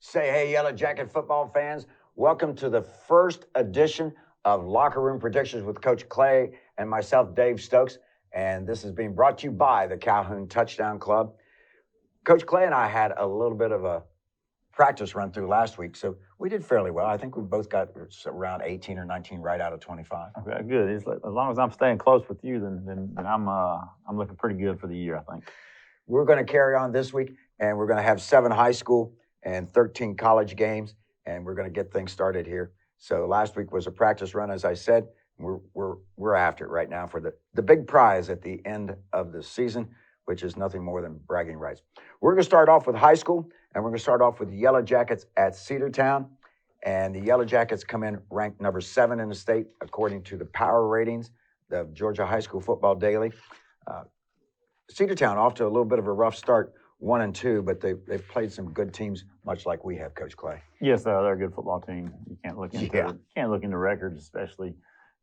Say hey, Yellow Jacket football fans. Welcome to the first edition of Lockerroom Predictions with Coach Clay and myself, Dave Stokes. And this is being brought to you by the Calhoun Touchdown Club. Coach Clay and I had a little bit of a practice run through last week, so we did fairly well. I think we both got around 18 or 19 right out of 25. Okay, good. It's like, as long as I'm staying close with you, then I'm looking pretty good for the year, I think. We're going to carry on this week, and we're going to have 7 high school and 13 college games, and we're going to get things started here. So last week was a practice run, as I said. We're after it right now for the big prize at the end of the season, which is nothing more than bragging rights. We're going to start off with high school, and we're going to start off with the Yellow Jackets at Cedartown. And the Yellow Jackets come in ranked number 7 in the state, according to the power ratings, the Georgia High School Football Daily. Cedartown off to a little bit of a rough start, 1-2, but they've played some good teams, much like we have, Coach Clay. Yes, they're a good football team. You can't look into records, especially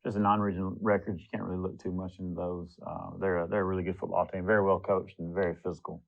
just a non-regional records. You can't really look too much into those. They're a really good football team, very well coached and very physical.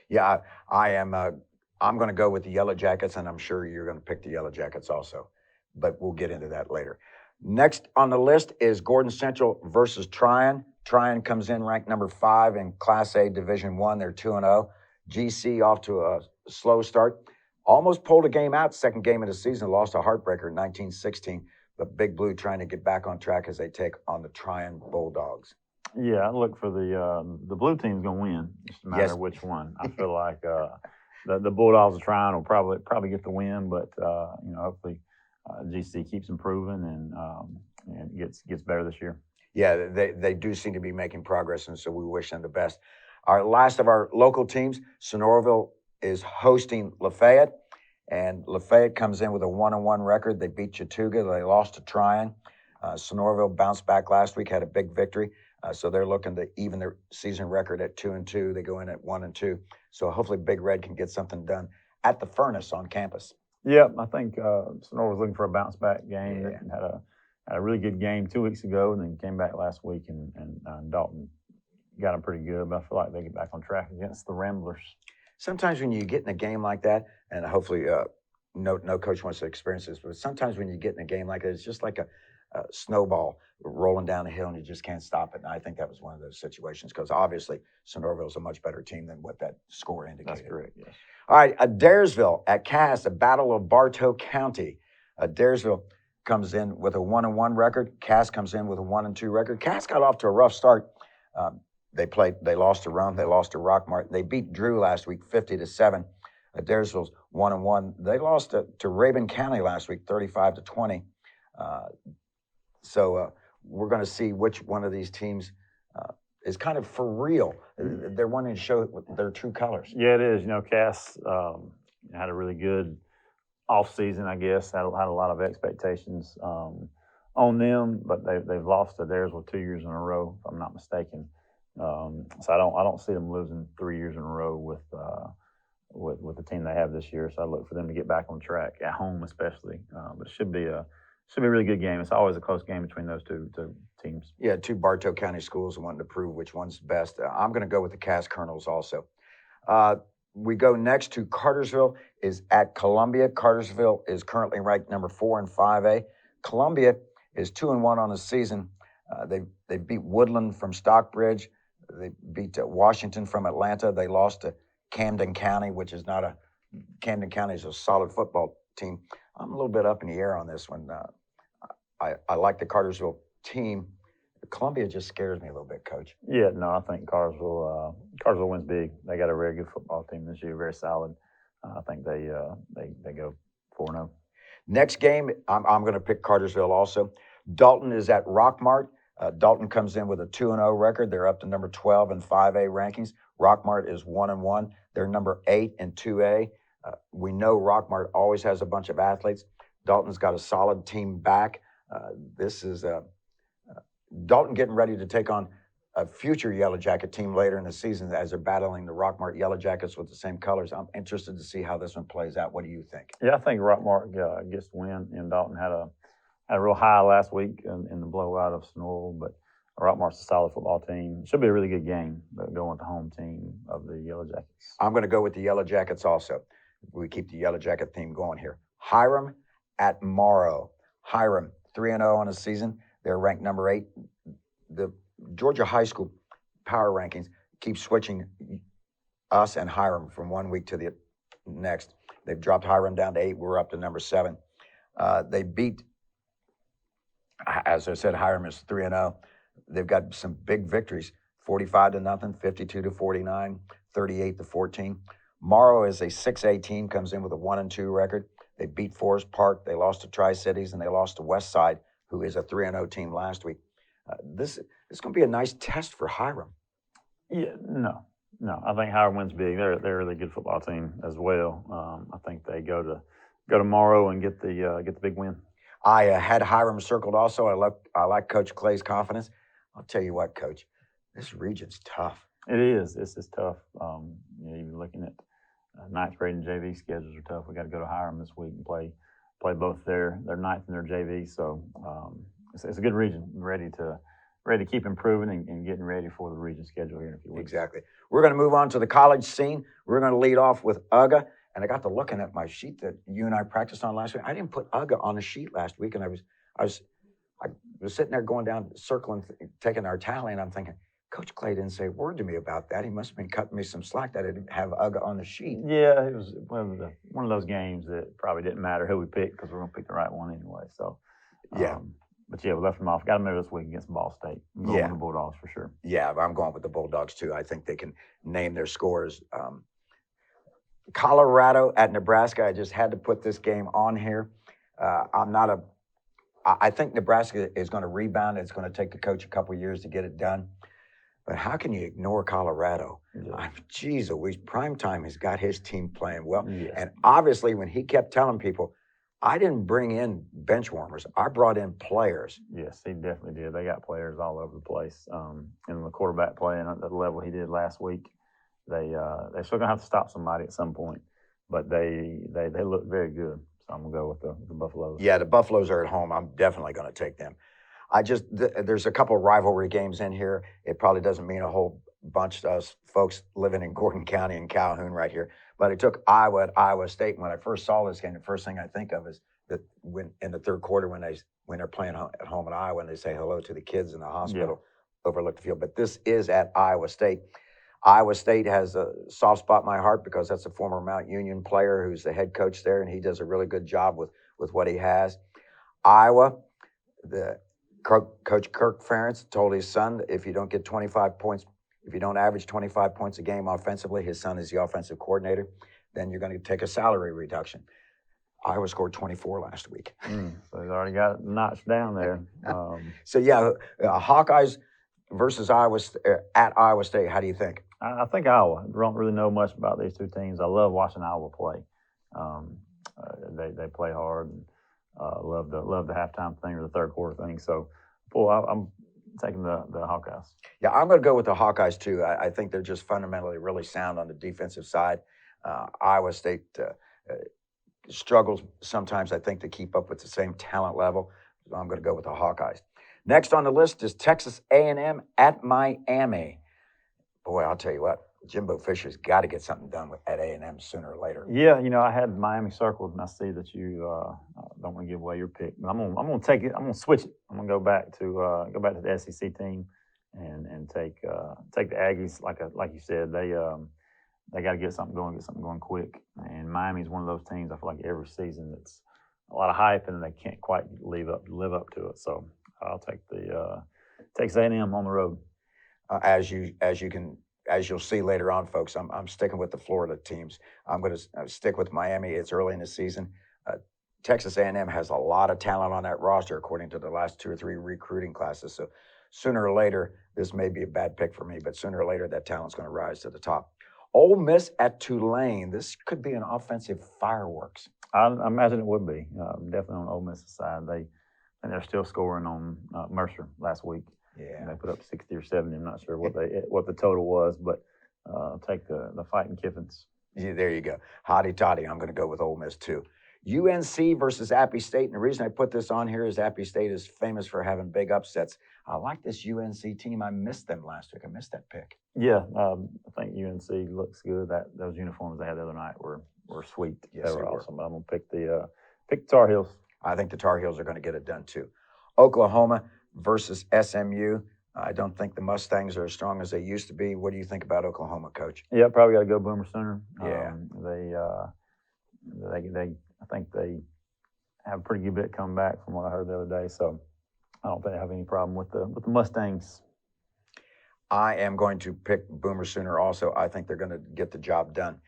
Yeah, I am. I'm going to go with the Yellow Jackets, and I'm sure you're going to pick the Yellow Jackets also. But we'll get into that later. Next on the list is Gordon Central versus Tryon. Tryon comes in ranked number 5 in Class A Division I. They're 2-0. GC off to a slow start. Almost pulled a game out, second game of the season, lost a heartbreaker in 1916. But Big Blue trying to get back on track as they take on the Tryon Bulldogs. Yeah, I look for the blue team's going to win. Just a matter of which one. I feel like the Bulldogs of Tryon will probably get the win, but hopefully GC keeps improving and gets better this year. Yeah, they do seem to be making progress, and so we wish them the best. Our last of our local teams, Sonoraville, is hosting Lafayette, and Lafayette comes in with a 1-1 record. They beat Chattooga. They lost to Tryon. Sonoraville bounced back last week, had a big victory, so they're looking to even their season record at 2-2. They go in at 1-2. So hopefully Big Red can get something done at the Furnace on campus. Yeah, I think Sonoraville's looking for a bounce back game. Yeah. They had a really good game 2 weeks ago, and then came back last week, and Dalton got them pretty good. But I feel like they get back on track against the Ramblers. Sometimes when you get in a game like that, and hopefully no coach wants to experience this, but sometimes when you get in a game like that, it's just like a snowball rolling down a hill, and you just can't stop it. And I think that was one of those situations, because obviously Sonoraville is a much better team than what that score indicated. That's correct, yes. All right, Adairsville at Cass, a battle of Bartow County. Adairsville comes in with a 1-1 record. Cass comes in with a 1-2 record. Cass got off to a rough start. They lost to Rome, they lost to Rockmart. They beat Drew last week 50-7. Adairsville's 1-1. They lost to Rabun County last week 35-20. So we're going to see which one of these teams is kind of for real. They're wanting to show their true colors. Yeah, it is. Cass had a really good off season, I guess. Had a lot of expectations on them, but they've lost to Adairsville 2 years in a row, if I'm not mistaken. So I don't see them losing 3 years in a row with the team they have this year. So I look for them to get back on track at home, especially. But it should be a really good game. It's always a close game between those two teams. Yeah, 2 Bartow County schools wanting to prove which one's best. I'm going to go with the Cass Colonels also. We go next to Cartersville is at Columbia. Cartersville is currently ranked number 4 in 5A. Columbia is 2-1 on the season. They beat Woodland from Stockbridge. They beat Washington from Atlanta. They lost to Camden County, which is not Camden County is a solid football team. I'm a little bit up in the air on this one. I like the Cartersville team. Columbia just scares me a little bit, Coach. Yeah, no, I think Cartersville wins big. They got a very good football team this year, very solid. I think they go 4-0. Next game, I'm going to pick Cartersville also. Dalton is at Rockmart. Dalton comes in with a 2-0 record. They're up to number 12 in 5A rankings. Rockmart is 1-1. They're number 8 in 2A. We know Rockmart always has a bunch of athletes. Dalton's got a solid team back. This is Dalton getting ready to take on a future Yellow Jacket team later in the season as they're battling the Rockmart Yellow Jackets with the same colors. I'm interested to see how this one plays out. What do you think? Yeah, I think Rockmart gets the win. And Dalton had a real high last week in the blowout of Sonoraville, but Rockmart's a solid football team. Should be a really good game, but going with the home team of the Yellow Jackets. I'm going to go with the Yellow Jackets also. We keep the Yellow Jacket theme going here. Hiram at Morrow. Hiram, 3-0 on the season. They're ranked number 8. The Georgia high school power rankings keep switching us and Hiram from one week to the next. They've dropped Hiram down to 8. We're up to number 7. They beat, as I said, Hiram is 3-0. They've got some big victories: 45-0, 52-49, 38-14. Morrow is a 6A team, comes in with a 1-2 record. They beat Forest Park. They lost to Tri-Cities, and they lost to West Side, who is a 3-0 team last week. This is going to be a nice test for Hiram. Yeah, no. I think Hiram wins big. They're a really good football team as well. I think they go to Morrow and get the big win. I had Hiram circled also. I like Coach Clay's confidence. I'll tell you what, Coach, this region's tough. It is. It's tough. Even looking at ninth grade and JV schedules are tough. We got to go to Hiram this week and play both their ninth and their JV. So it's a good region. Ready to keep improving and getting ready for the region schedule here in a few weeks. Exactly. We're going to move on to the college scene. We're going to lead off with UGA. And I got to looking at my sheet that you and I practiced on last week. I didn't put UGA on the sheet last week, and I was sitting there going down, circling, taking our tally, and I'm thinking, Coach Clay didn't say a word to me about that. He must have been cutting me some slack that I didn't have UGA on the sheet. Yeah, it was one of those games that probably didn't matter who we picked because we're going to pick the right one anyway. So, yeah. But yeah, we left them off. Got them there this week against Ball State. I'm going with the Bulldogs for sure. Yeah, I'm going with the Bulldogs too. I think they can name their scores. Colorado at Nebraska. I just had to put this game on here. I think Nebraska is going to rebound. It's going to take the coach a couple of years to get it done. But how can you ignore Colorado? Yeah. Geez Louise, Primetime has got his team playing well. Yeah. And obviously, when he kept telling people, I didn't bring in bench warmers. I brought in players. Yes, he definitely did. They got players all over the place. And the quarterback playing at the level he did last week, they're still gonna have to stop somebody at some point. But they look very good. So I'm gonna go with the Buffaloes. Yeah, the Buffaloes are at home. I'm definitely going to take them. There's a couple of rivalry games in here. It probably doesn't mean a whole bunch to us folks living in Gordon County and Calhoun right here. But it took Iowa at Iowa State. When I first saw this game, the first thing I think of is that when in the third quarter when they're playing at home in Iowa and they say hello to the kids in the hospital, overlook the field. But this is at Iowa State. Iowa State has a soft spot in my heart because that's a former Mount Union player who's the head coach there, and he does a really good job with what he has. Iowa, Coach Kirk Ferentz told his son that if you don't get 25 points, if you don't average 25 points a game offensively, his son is the offensive coordinator, then you're going to take a salary reduction. Iowa scored 24 last week. So he's already got it notched down there. Hawkeyes versus Iowa at Iowa State. How do you think? I think Iowa. Don't really know much about these two teams. I love watching Iowa play. They play hard. And, love the halftime thing or the third quarter thing. So, I'm taking the Hawkeyes. Yeah, I'm going to go with the Hawkeyes too. I think they're just fundamentally really sound on the defensive side. Iowa State struggles sometimes, I think, to keep up with the same talent level. So I'm going to go with the Hawkeyes. Next on the list is Texas A&M at Miami. Boy, I'll tell you what, Jimbo Fisher's got to get something done at A&M sooner or later. Yeah, I had Miami circled, and I see that you don't want to give away your pick. But I'm gonna take it. I'm gonna switch it. I'm gonna go back to the SEC team and take the Aggies. Like you said, they got to get something going quick. And Miami's one of those teams. I feel like every season it's a lot of hype, and they can't quite live up to it. So I'll take the Texas A&M on the road. As you'll see later on, folks, I'm sticking with the Florida teams. I'm going to stick with Miami. It's early in the season. Texas A&M has a lot of talent on that roster, according to the last 2 or 3 recruiting classes. So sooner or later, this may be a bad pick for me, but sooner or later, that talent's going to rise to the top. Ole Miss at Tulane. This could be an offensive fireworks. I imagine it would be. Definitely on Ole Miss's side. They're still scoring on Mercer last week. Yeah, and they put up 60 or 70. I'm not sure what the total was, but take the Fighting Kiffins. Yeah, there you go. Hotty toddy. I'm going to go with Ole Miss too. UNC versus Appy State, and the reason I put this on here is Appy State is famous for having big upsets. I like this UNC team. I missed them last week. I missed that pick. Yeah, I think UNC looks good. Those uniforms they had the other night were were sweet. Yes, They they were were. awesome. I'm gonna pick the Tar Heels. I think the Tar Heels are going to get it done too. Oklahoma versus SMU. I don't think the Mustangs are as strong as they used to be. What do you think about Oklahoma, Coach? Yeah, probably got to go Boomer Sooner. Yeah. They I think they have a pretty good bit coming back from what I heard the other day. So I don't think they have any problem with the Mustangs. I am going to pick Boomer Sooner also. I think they're going to get the job done.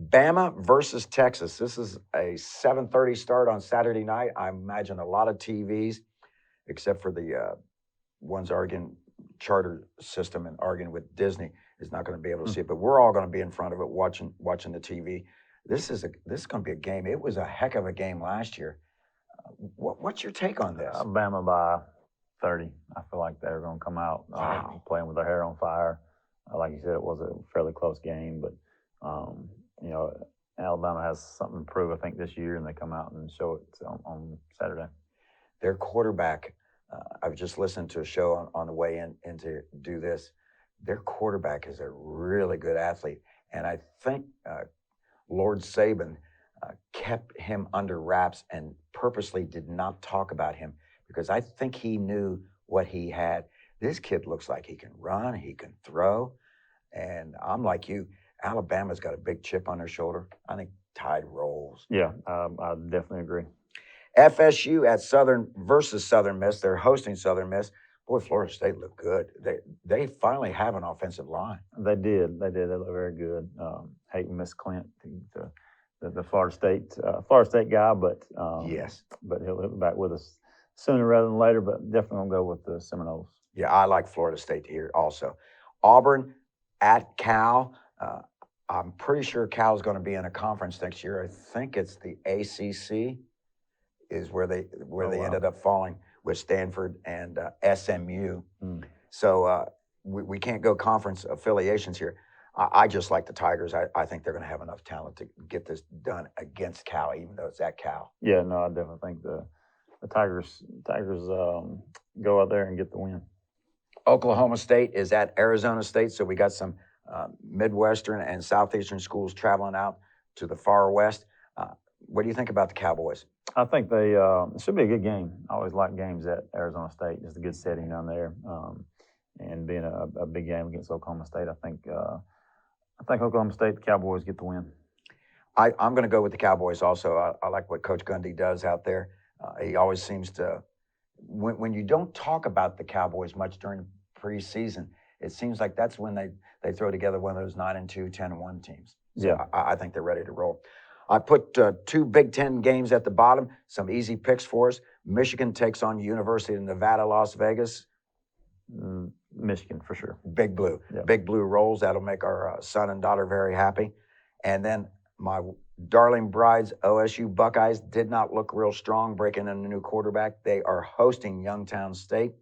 Bama versus Texas. This is a 7:30 start on Saturday night. I imagine a lot of TVs, except for the ones arguing charter system and arguing with Disney, is not going to be able to see it. But we're all going to be in front of it watching the TV. This is going to be a game. It was a heck of a game last year. What's your take on this? Bama by 30. I feel like they're going to come out playing with their hair on fire. Like you said, it was a fairly close game, but you know, Alabama has something to prove, I think, this year, and they come out and show it on Saturday. Their quarterback, I was just listening to a show on the way in to do this. Their quarterback is a really good athlete, and I think Lord Saban kept him under wraps and purposely did not talk about him because I think he knew what he had. This kid looks like he can run, he can throw, and I'm like you. Alabama's got a big chip on their shoulder. I think Tide rolls. Yeah, I definitely agree. FSU at Southern versus Southern Miss. They're hosting Southern Miss. Boy, Florida State looked good. They finally have an offensive line. They did. They look very good. Hate Miss Clint, the Florida State guy, but yes, but he'll be back with us sooner rather than later. But definitely gonna go with the Seminoles. Yeah, I like Florida State here also. Auburn at Cal. I'm pretty sure Cal's going to be in a conference next year. I think it's the ACC is where they ended up falling with Stanford and SMU. So we can't go conference affiliations here. I just like the Tigers. I think they're going to have enough talent to get this done against Cal, even though it's at Cal. Yeah, no, I definitely think the Tigers go out there and get the win. Oklahoma State is at Arizona State, so we got some Midwestern and Southeastern schools traveling out to the far west. What do you think about the Cowboys? I think it should be a good game. I always like games at Arizona State. It's a good setting down there, and being a big game against Oklahoma State, I think Oklahoma State, the Cowboys get the win. I'm going to go with the Cowboys also. I like what Coach Gundy does out there. He always seems to, when you don't talk about the Cowboys much during preseason, it seems like that's when they throw together one of those 9-2, 10-1 teams. So yeah, I think they're ready to roll. I put two Big Ten games at the bottom, some easy picks for us. Michigan takes on University of Nevada, Las Vegas. Michigan for sure. Big Blue. Yep. Big Blue rolls. That'll make our son and daughter very happy. And then my darling brides, OSU Buckeyes, did not look real strong breaking in a new quarterback. They are hosting Youngstown State.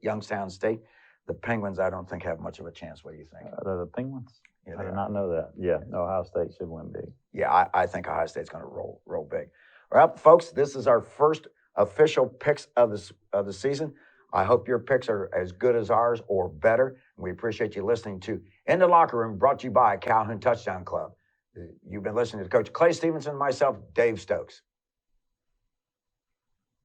The Penguins, I don't think, have much of a chance. What do you think? The Penguins? Yeah, I did not know that. Yeah, Ohio State should win big. Yeah, I think Ohio State's going to roll big. Well, folks, this is our first official picks of the season. I hope your picks are as good as ours or better. We appreciate you listening to In the Locker Room, brought to you by Calhoun Touchdown Club. You've been listening to Coach Clay Stevenson and myself, Dave Stokes.